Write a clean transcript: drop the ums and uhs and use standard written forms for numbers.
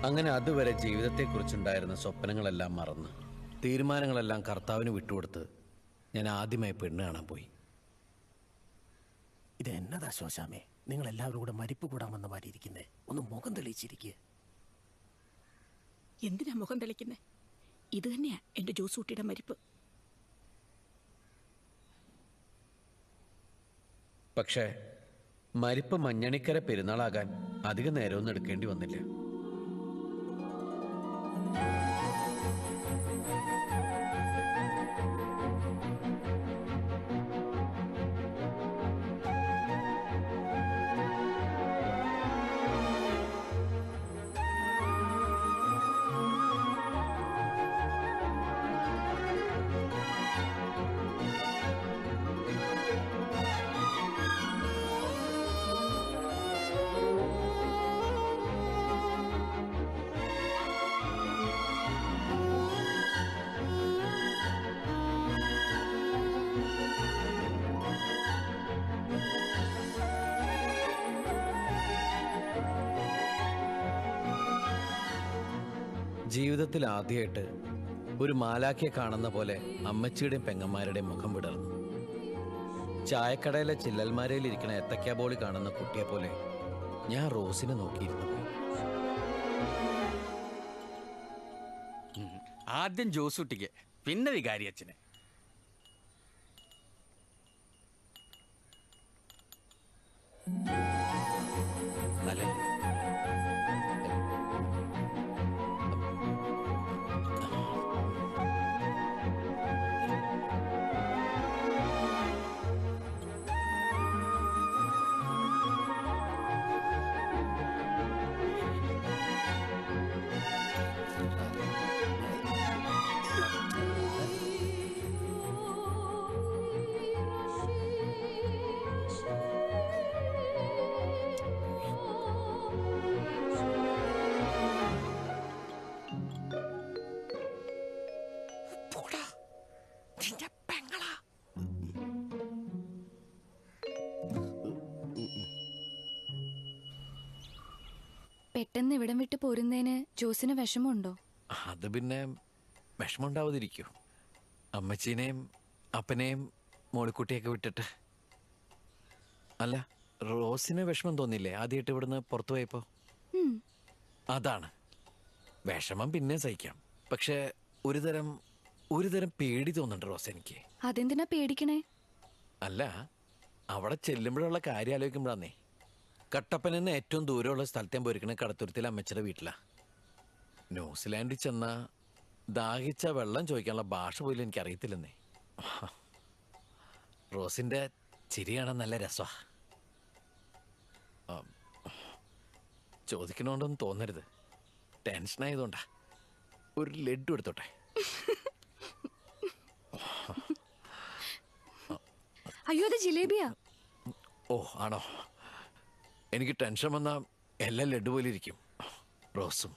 അങ്ങനെ അതുവരെ ജീവിതത്തെക്കുറിച്ചുണ്ടായിരുന്ന സ്വപ്നങ്ങളെല്ലാം മറന്ന് തീരുമാനങ്ങളെല്ലാം കർത്താവിന് വിട്ടുകൊടുത്ത് ഞാൻ ആദ്യമായി പെണ്ണ് കാണാൻ പോയി. ഇത് എന്നതാ ശോശാമേ, നിങ്ങൾ എല്ലാവരും കൂടെ മരിപ്പ് കൂടാൻ വന്ന മാതിരി ഇരിക്കുന്നേ? ഒന്ന് മുഖം തെളിയിച്ചിരിക്കുക. എന്തിനാ മുഖം തെളിക്കുന്നേ? ഇത് തന്നെയാ എന്റെ ജോസൂട്ടിയുടെ മരിപ്പ്. പക്ഷേ മരിപ്പ് മഞ്ഞണിക്കര പെരുന്നാളാകാൻ അധിക നേരമൊന്നും എടുക്കേണ്ടി വന്നില്ല. ജീവിതത്തിൽ ആദ്യമായിട്ട് ഒരു മാലാഖയെ കാണുന്ന പോലെ അമ്മച്ചിയുടെയും പെങ്ങന്മാരുടെയും മുഖം വിടർന്നു. ചായക്കടയിലെ ചില്ലൽമാരയിലിരിക്കണ എത്തക്കാബോളി കാണുന്ന കുട്ടിയെ പോലെ ഞാൻ റോസിനെ നോക്കിയിരുന്നു. ആദ്യം ജോസൂട്ടിക്ക്, പിന്നെ വികാരി അച്ഛന്. അല്ലേ? പെട്ടെന്ന് ഇവിടം വിട്ട് പോരുന്നതിന് ജോസിന് വിഷമമുണ്ടോ? അത് പിന്നെ വിഷമമുണ്ടാവാതിരിക്കൂ. അമ്മച്ചീനെയും അപ്പനെയും മോളിക്കുട്ടിയൊക്കെ വിട്ടിട്ട്. അല്ല, റോസിന് വിഷമം തോന്നില്ലേ ആദ്യമായിട്ട് ഇവിടുന്ന് പുറത്തു പോയപ്പോ? അതാണ് വിഷമം, പിന്നെ സഹിക്കാം. പക്ഷെ ഒരുതരം പേടി തോന്നുന്നുണ്ട് റോസ് എനിക്ക്. അതെന്തിനാ പേടിക്കണേ? അല്ല, അവിടെ ചെല്ലുമ്പോഴുള്ള കാര്യം ആലോചിക്കുമ്പോഴാന്നേ. കട്ടപ്പന നിന്ന് ഏറ്റവും ദൂരമുള്ള സ്ഥലത്തെ പോയിരിക്കണ കടത്തുരുത്തിലെ അമ്മച്ചിയുടെ വീട്ടിലാ. ന്യൂസിലാൻഡിൽ ചെന്ന ദാഹിച്ച വെള്ളം ചോദിക്കാനുള്ള ഭാഷ പോലും എനിക്കറിയത്തില്ലെന്നേ. റോസിന്റെ ചിരി കാണാൻ നല്ല രസമാണ്. ചോദിക്കണോണ്ടൊന്നും തോന്നരുത്, ടെൻഷനായതുകൊണ്ടാ. ഒരു ലഡ്ഡു എടുത്തോട്ടെ? അയ്യോ, അത് ജിലേബിയാ. ഓ ആണോ? എനിക്ക് ടെൻഷൻ വന്നാൽ എല്ലാം ലഡ്ഡു പോലെ ഇരിക്കും. റോസും